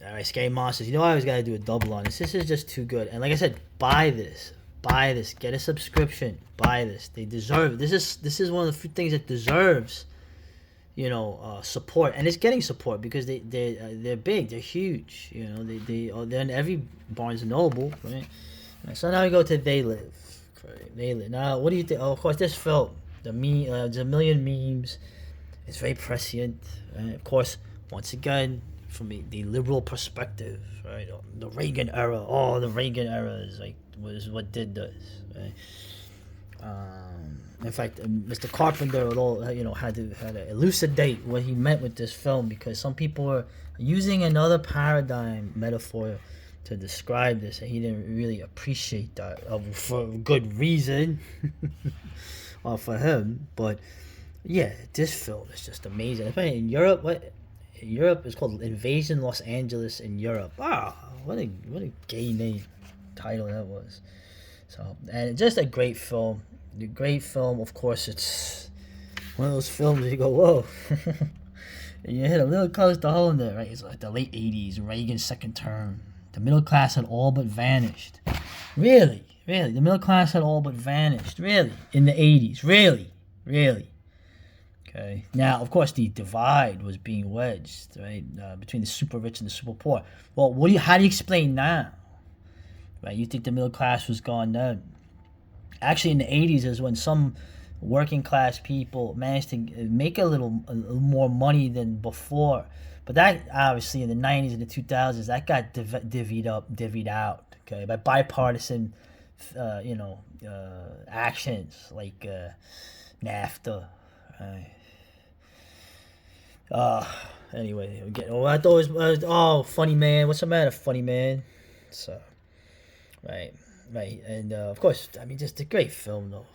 All right, Scary Monsters. You know I always gotta do a double on this. This is just too good. And like I said, buy this. Buy this. Get a subscription. Buy this. They deserve it. This is one of the few things that deserves, support, and it's getting support because they're big. They're huge. They're in every Barnes and Noble, right? So now we go to They Live. Right? They Live. Now, what do you think? Oh, of course, this film. There's a million memes. It's very prescient. Right? Of course, once again, from the liberal perspective, right? The Reagan era. Oh, the Reagan era is was what did this, right? In fact, Mr. Carpenter had to elucidate what he meant with this film because some people were using another paradigm metaphor to describe this, and he didn't really appreciate that for good reason, for him. But yeah, this film is just amazing. Especially in Europe, Europe is called Invasion Los Angeles in Europe. Ah, what a gay name title that was. So, and just a great film. The great film, of course, it's one of those films you go, whoa. And you hit a little close to home there, right? It's like the late 80s, Reagan's second term. The middle class had all but vanished. Really? The middle class had all but vanished. Really? In the 80s. Really? Okay. Now, of course, the divide was being wedged, right, between the super rich and the super poor. Well, how do you explain now? Right? You think the middle class was gone then? Actually, in the 80s is when some working class people managed to make a little more money than before. But that, obviously, in the 90s and the 2000s, that got divvied out, okay, by bipartisan, actions like NAFTA, right? Anyway, I thought it was, funny man. What's the matter, funny man? So, right, and of course, I mean, just a great film though.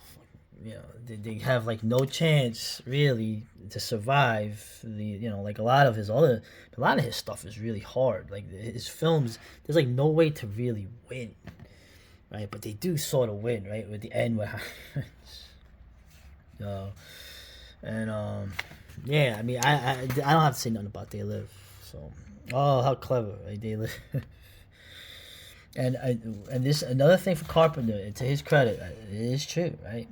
They have like no chance really to survive. Like a lot of his stuff is really hard. Like his films, there's like no way to really win, right? But they do sort of win, right? With the end, what happens. And yeah, I mean, I don't have to say nothing about They Live. So, oh, how clever, right? They Live. And this another thing for Carpenter, to his credit, it is true, right?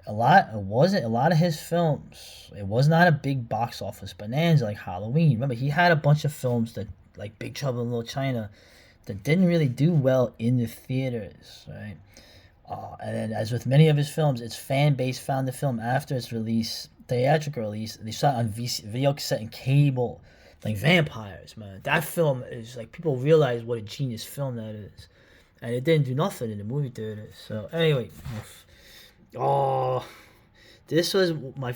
A lot of his films. It was not a big box office bonanza like Halloween. Remember, he had a bunch of films that like Big Trouble in Little China that didn't really do well in the theaters, right? And then, as with many of his films, its fan base found the film after its release, theatrical release. They saw it on video cassette and cable, like Vampires, man. That film is like people realize what a genius film that is, and it didn't do nothing in the movie theaters. So anyway, this was my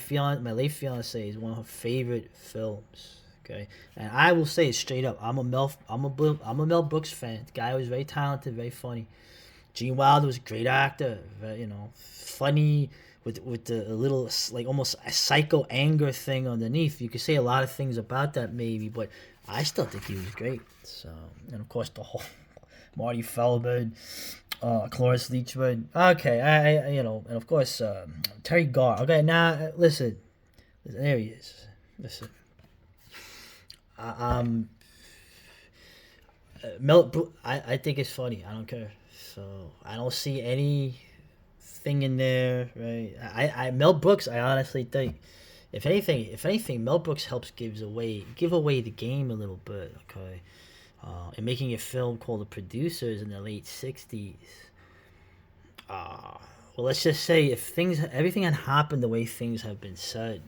late fiance's one of her favorite films. Okay, and I will say it straight up, I'm a Mel Brooks fan. The guy was very talented, very funny. Gene Wilder was a great actor, funny with the a little like almost a psycho anger thing underneath. You could say a lot of things about that maybe, but I still think he was great. So, and of course the whole Marty Feldman, Cloris Leachman. Okay, and of course Terry Garr. Okay, now listen, there he is. Listen, I think it's funny. I don't care. So I don't see anything in there, right? I Mel Brooks. I honestly think, if anything, Mel Brooks helps give away the game a little bit. Okay, in making a film called The Producers in the late '60s. Well, let's just say if everything had happened the way things have been said,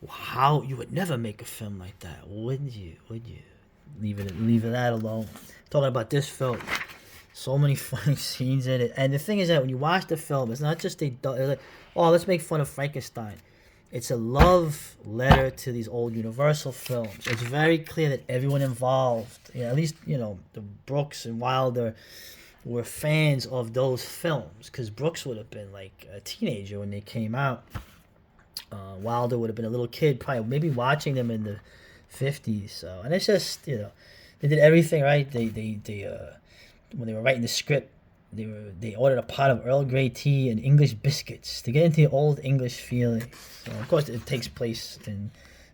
how you would never make a film like that, wouldn't you? Would you? Leave that alone. Talking about this film. So many funny scenes in it, and the thing is that when you watch the film, it's not just like, let's make fun of Frankenstein. It's a love letter to these old Universal films. It's very clear that everyone involved, at least the Brooks and Wilder, were fans of those films, because Brooks would have been like a teenager when they came out. Wilder would have been a little kid, probably maybe watching them in the 50s. So, and it's just they did everything right. They when they were writing the script, they ordered a pot of Earl Grey tea and English biscuits to get into the old English feeling. So of course it takes place in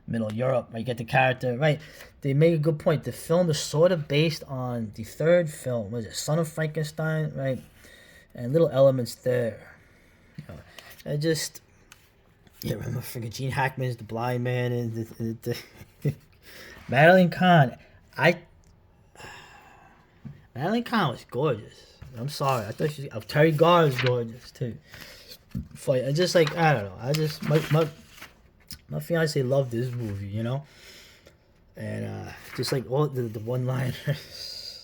Middle Europe. I get the character right. They make a good point. The film is sort of based on the third film. Was it Son of Frankenstein, right? And little elements there. You know, I just remember freaking Gene Hackman's The Blind Man and the Madeline Kahn. Madeline Kahn was gorgeous. I'm sorry. I thought Terry Garr was gorgeous too. I just like I don't know. I just my fiance loved this movie, you know, and just like all the one liners.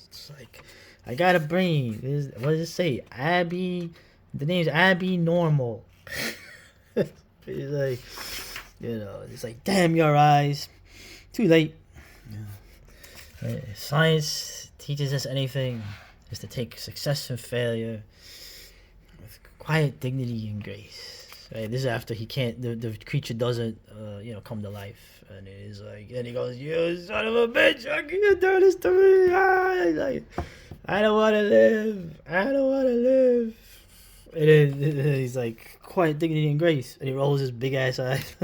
It's like I got a brain. What does it say? Abby. The name's Abby Normal. It's like, you know, it's like damn your eyes. Too late. Yeah. If science teaches us anything, is to take success and failure with quiet dignity and grace. Right? This is after he can't. The creature doesn't, come to life, and he's like, and he goes, "You son of a bitch! I can't do this to me! Like, I don't want to live. I don't want to live." And then he's like, "Quiet dignity and grace," and he rolls his big ass eyes.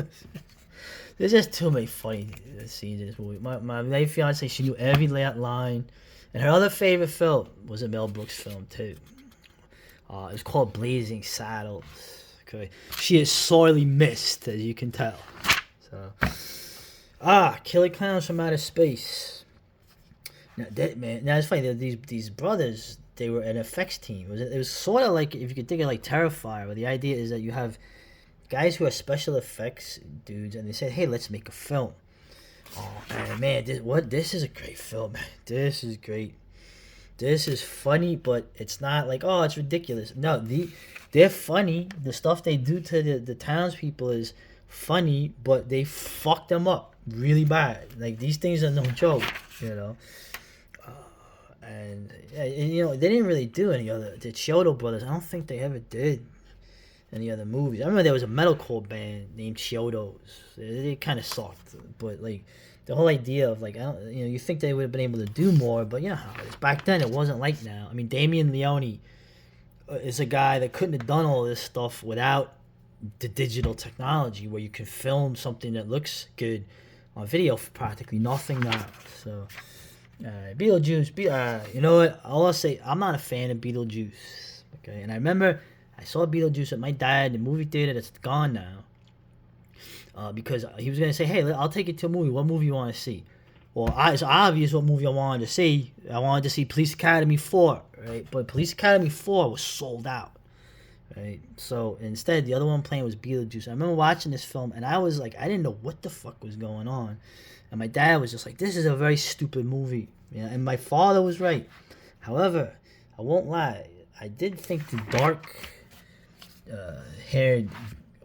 There's just too many funny scenes in this movie. My fiance, she knew every line, and her other favorite film was a Mel Brooks film too. It was called Blazing Saddles. Okay, she is sorely missed, as you can tell. So, Killer Clowns from Outer Space. Now, it's funny. These brothers, they were an effects team. It was sort of like, if you could think of like Terrifier, where the idea is that you have guys who are special effects dudes, and they said, "Hey, let's make a film." Oh man, this is a great film, man. This is great. This is funny, but it's not like, oh, it's ridiculous. No, they're funny. The stuff they do to the townspeople is funny, but they fuck them up really bad. Like, these things are no joke, you know. And you know, they didn't really do any other. The Chiodo brothers, I don't think they ever did any other movies. I remember there was a metalcore band named Chiodos. They kind of sucked, but like the whole idea of like, you think they would have been able to do more, but back then it wasn't like now. I mean, Damien Leone is a guy that couldn't have done all this stuff without the digital technology, where you can film something that looks good on video for practically nothing now. So, Beetlejuice. You know what? I'll say I'm not a fan of Beetlejuice. Okay, and I remember I saw Beetlejuice with my dad in the movie theater that's gone now. Because he was going to say, "Hey, I'll take you to a movie. What movie you want to see?" Well, it's obvious what movie I wanted to see. I wanted to see Police Academy 4, right? But Police Academy 4 was sold out, right? So instead, the other one playing was Beetlejuice. I remember watching this film, and I was like, I didn't know what the fuck was going on. And my dad was just like, "This is a very stupid movie." And my father was right. However, I won't lie. I did think the dark-haired,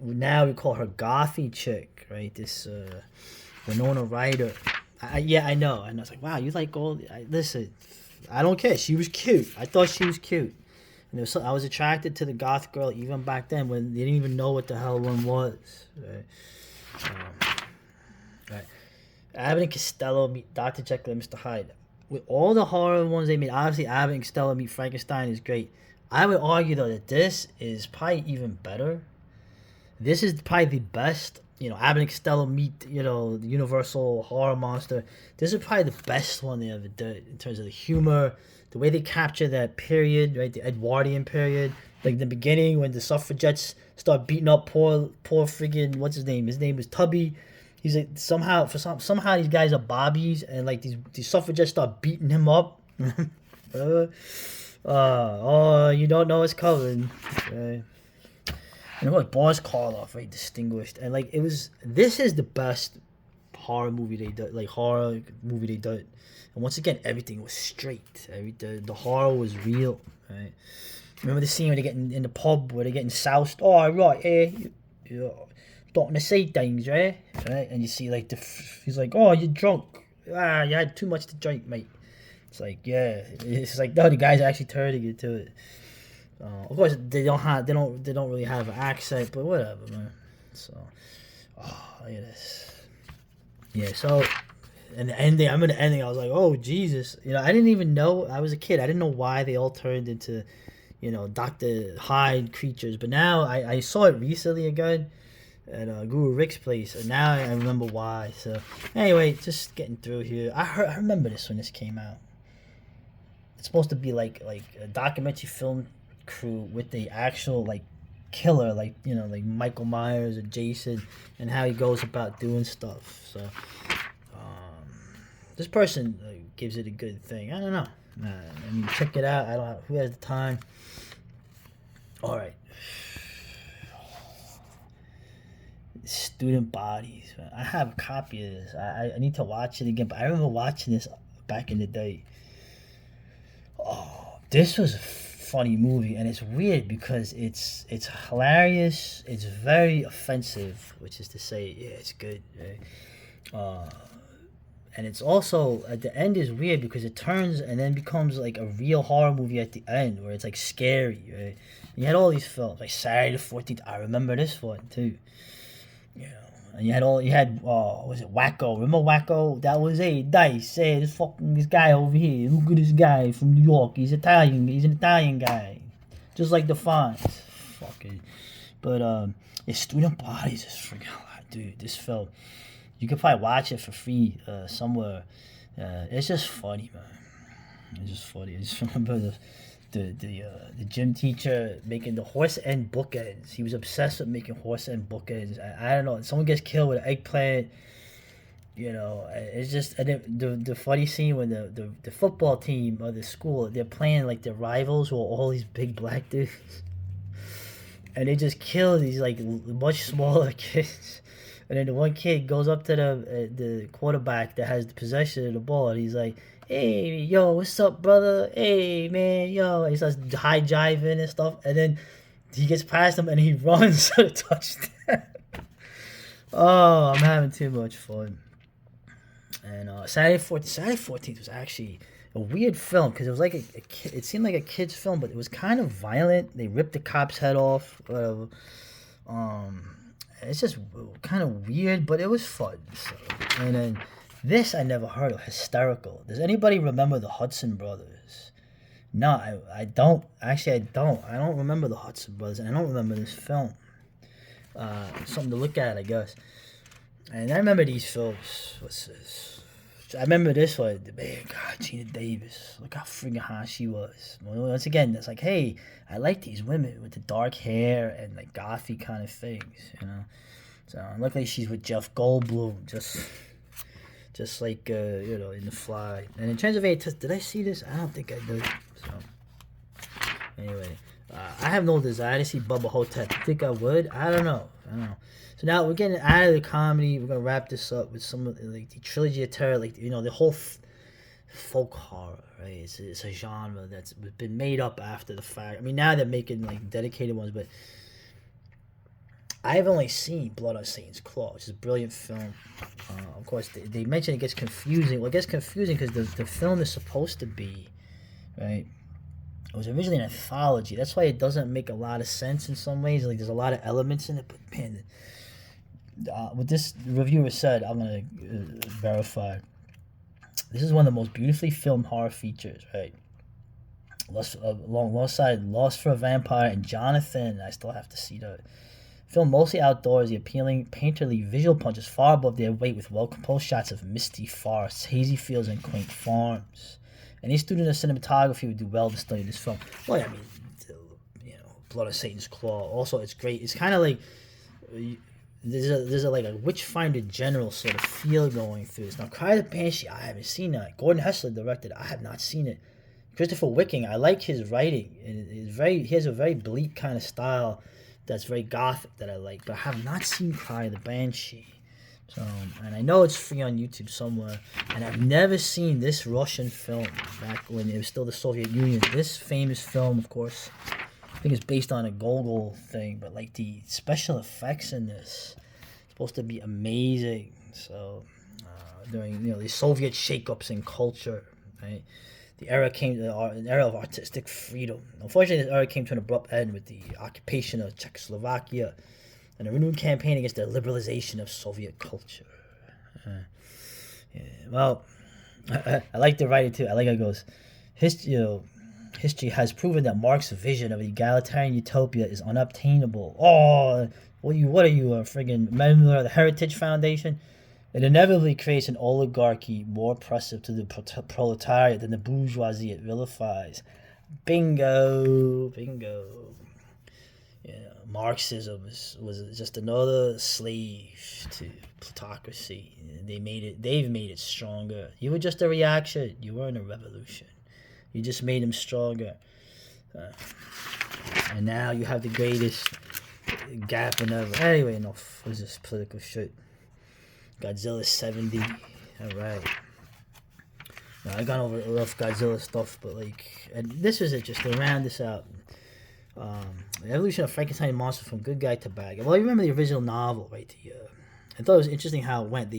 now we call her gothy chick, right? This Winona Ryder. I know. And I was like, wow, you like all... listen, I don't care. She was cute. I thought she was cute. And I was attracted to the goth girl even back then, when they didn't even know what the hell one was. Right? Right. Abbott and Costello meet Dr. Jekyll and Mr. Hyde. With all the horror ones they made, obviously Abbott and Costello meet Frankenstein is great. I would argue, though, that this is probably even better. This is probably the best. Abbott and Costello meet, the Universal horror monster. This is probably the best one they ever did in terms of the humor, the way they capture that period, right? The Edwardian period. Like the beginning when the suffragettes start beating up poor friggin', what's his name? His name is Tubby. He's like, somehow these guys are bobbies, and like these suffragettes start beating him up. You don't know what's coming. Right? And like Boris Karloff, right, distinguished, and like this is the best horror movie they did, and once again everything was straight. The horror was real, right? Remember the scene where they get in the pub where they're getting soused? Oh right, you don't want to say things, right? And you see like he's like, oh, you're drunk. You had too much to drink, mate. It's like, yeah, it's like, no, the guy's actually turning into it. Of course, they don't really have an accent, but whatever, man. So, look at this. Yeah. So, and the ending. I remember the ending. I was like, oh Jesus. I didn't even know. I was a kid. I didn't know why they all turned into, Dr. Hyde creatures. But now I saw it recently again, at Guru Rick's place, and now I remember why. So anyway, just getting through here. I remember this when this came out. It's supposed to be like a documentary film crew with the actual like killer, like like Michael Myers or Jason, and how he goes about doing stuff. So this person gives it a good thing. I don't know. I mean, check it out. I don't know who has the time. All right. Student bodies. Man. I have a copy of this. I need to watch it again, but I remember watching this back in the day. Oh, this was a funny movie, and it's weird because it's hilarious. It's very offensive, which is to say, yeah, it's good. Right? And it's also at the end is weird because it turns and then becomes like a real horror movie at the end where it's like scary. Right? You had all these films like Saturday the 14th. I remember this one too. And you had was it Wacko? Remember Wacko? That was Dice. Hey, this guy over here. Look at this guy from New York. He's Italian. He's an Italian guy, just like the fonts. Fucking. But Student Bodies is freaking hot, dude. This film, you could probably watch it for free somewhere. It's just funny, man. It's just funny. I just remember the gym teacher making the horse end bookends. He was obsessed with making horse end bookends. I don't know. Someone gets killed with an eggplant. It's just and then the funny scene when the football team of the school, they're playing like their rivals who are all these big black dudes, and they just kill these like much smaller kids. And then the one kid goes up to the quarterback that has the possession of the ball, and he's like, hey, yo, what's up, brother? Hey, man, yo. He starts high jiving and stuff. And then he gets past him and he runs to the touchdown. Oh, I'm having too much fun. And Saturday 14th was actually a weird film because it was like it seemed like a kid's film, but it was kind of violent. They ripped the cop's head off, whatever. It's just kind of weird, but it was fun. So, and then this I never heard of. Hysterical. Does anybody remember the Hudson Brothers? No, I don't. Actually, I don't. I don't remember the Hudson Brothers, and I don't remember this film. Something to look at, I guess. And I remember these films. What's this? I remember this one. Man, God, Gina Davis. Look how freaking hot she was. Once again, it's like, hey, I like these women with the dark hair and like gothy kind of things, So luckily she's with Jeff Goldblum, just like in The Fly. And in terms of did I see this? I don't think I did. So anyway, I have no desire to see Bubba Hotep. I think I would. I don't know. So now we're getting out of the comedy. We're gonna wrap this up with some of the trilogy of terror, the whole folk horror. Right? It's a genre that's been made up after the fact. I mean, now they're making like dedicated ones, but I've only seen Blood on Satan's Claw, which is a brilliant film. Of course, they mention it gets confusing. Well, it gets confusing because the film is supposed to be, right? It was originally an anthology. That's why it doesn't make a lot of sense in some ways. Like, there's a lot of elements in it, but man, what this reviewer said, I'm gonna verify. This is one of the most beautifully filmed horror features, right? Alongside Lost for a Vampire and Jonathan. I still have to see that. Filmed mostly outdoors, the appealing painterly visual punches far above their weight with well-composed shots of misty forests, hazy fields, and quaint farms. Any student of cinematography would do well to study this film. Well, I mean, Blood of Satan's Claw. Also, it's great. It's kind of like there's a like a Witchfinder General sort of feel going through this. Now, Cry of the Banshee, I haven't seen that. Gordon Hessler directed. I have not seen it. Christopher Wicking, I like his writing. He has a very bleak kind of style that's very gothic that I like, but I have not seen Cry of the Banshee. So, and I know it's free on YouTube somewhere, and I've never seen this Russian film back when it was still the Soviet Union. This famous film, of course, I think it's based on a Gogol thing, but like the special effects in this, it's supposed to be amazing. So, during the Soviet shakeups in culture, right? The era came to an era of artistic freedom. Unfortunately, this era came to an abrupt end with the occupation of Czechoslovakia and a renewed campaign against the liberalization of Soviet culture. Well, I like the writing too. I like how it goes. history has proven that Marx's vision of an egalitarian utopia is unobtainable. Oh, what are you, a friggin' member of the Heritage Foundation? It inevitably creates an oligarchy more oppressive to the proletariat than the bourgeoisie it vilifies. Bingo, bingo. Yeah, Marxism was just another slave to plutocracy. They've made it stronger. You were just a reaction. You weren't a revolution. You just made them stronger. And now you have the greatest gap in ever. Anyway, enough of this political shit. Godzilla 70. Alright. Now, I got over rough Godzilla stuff, but and this was interesting. Round this out. The evolution of Frankenstein monster from good guy to bad guy. Well, I remember the original novel, right? I thought it was interesting how it went.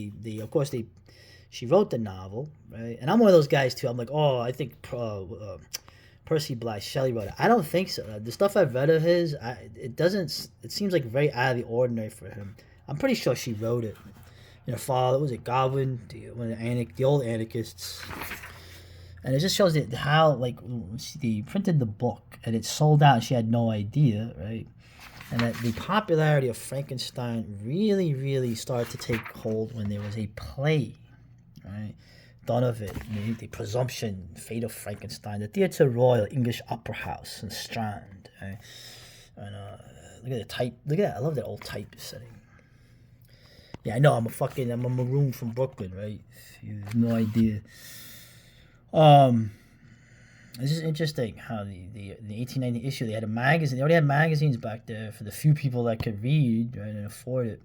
She wrote the novel, right? And I'm one of those guys too. I'm like, oh, I think Percy Bysshe Shelley wrote it. I don't think so. The stuff I've read of his, it seems like very out of the ordinary for him. I'm pretty sure she wrote it. Her father, was it Godwin, the old anarchists. And it just shows how, they printed the book and it sold out and she had no idea, right? And that the popularity of Frankenstein really, really started to take hold when there was a play, right? Done of it, the Presumption, Fate of Frankenstein, the Theatre Royal English Opera House in Strand, right? And look at the type, look at that, I love that old type setting. Yeah, I know, I'm a maroon from Brooklyn, right? You have no idea. It's just interesting how the 1890 issue, they had a magazine. They already had magazines back there for the few people that could read, right, and afford it.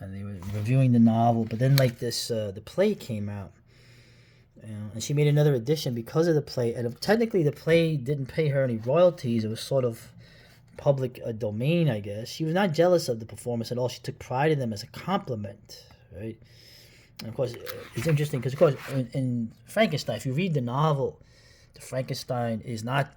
And they were reviewing the novel. But then, the play came out. And she made another edition because of the play. And technically, the play didn't pay her any royalties. It was sort of public domain, I guess. She was not jealous of the performance at all. She took pride in them as a compliment, right? And of course, it's interesting because, of course, in Frankenstein, if you read the novel, the Frankenstein is not,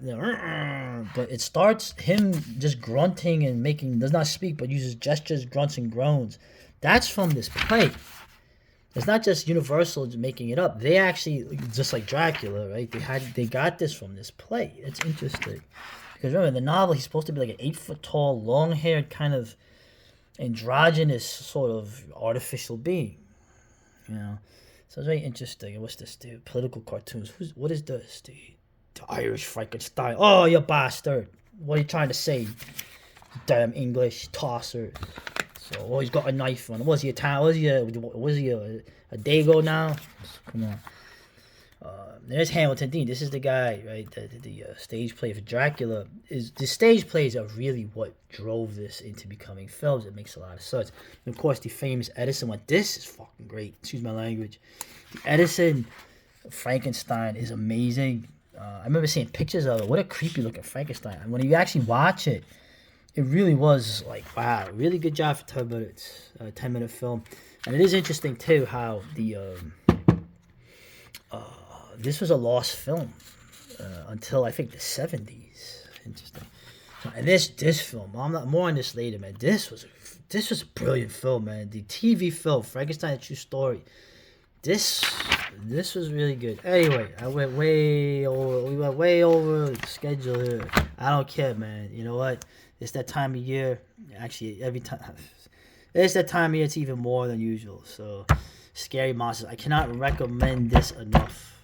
but it starts him just grunting and does not speak, but uses gestures, grunts, and groans. That's from this play. It's not just Universal making it up. They actually, just like Dracula, right? They got this from this play. It's interesting because remember, in the novel, he's supposed to be like an 8-foot tall, long-haired, kind of androgynous sort of artificial being. So it's very interesting. What's this, dude? Political cartoons. What is this, dude? The Irish Frankenstein. Oh, you bastard! What are you trying to say? Damn English tosser. So, he's got a knife on him. Was he a Dago now? Come on. There's Hamilton Dean. This is the guy, right? The stage play for Dracula. The stage plays are really what drove this into becoming films. It makes a lot of sense. And of course, the famous Edison one. This is fucking great. Excuse my language. The Edison Frankenstein is amazing. I remember seeing pictures of it. What a creepy looking Frankenstein. And when you actually watch it, it really was like, wow, really good job for 10 minutes. 10-minute film. And it is interesting too how this was a lost film until I think the 70s. Interesting. And this film, I'm not more on this later, man. This was a brilliant film, man. The TV film, Frankenstein: A True Story. This was really good. Anyway, we went way over the schedule here. I don't care, man. You know what? It's that time of year. Actually, every time. It's that time of year. It's even more than usual. So, Scary Monsters. I cannot recommend this enough.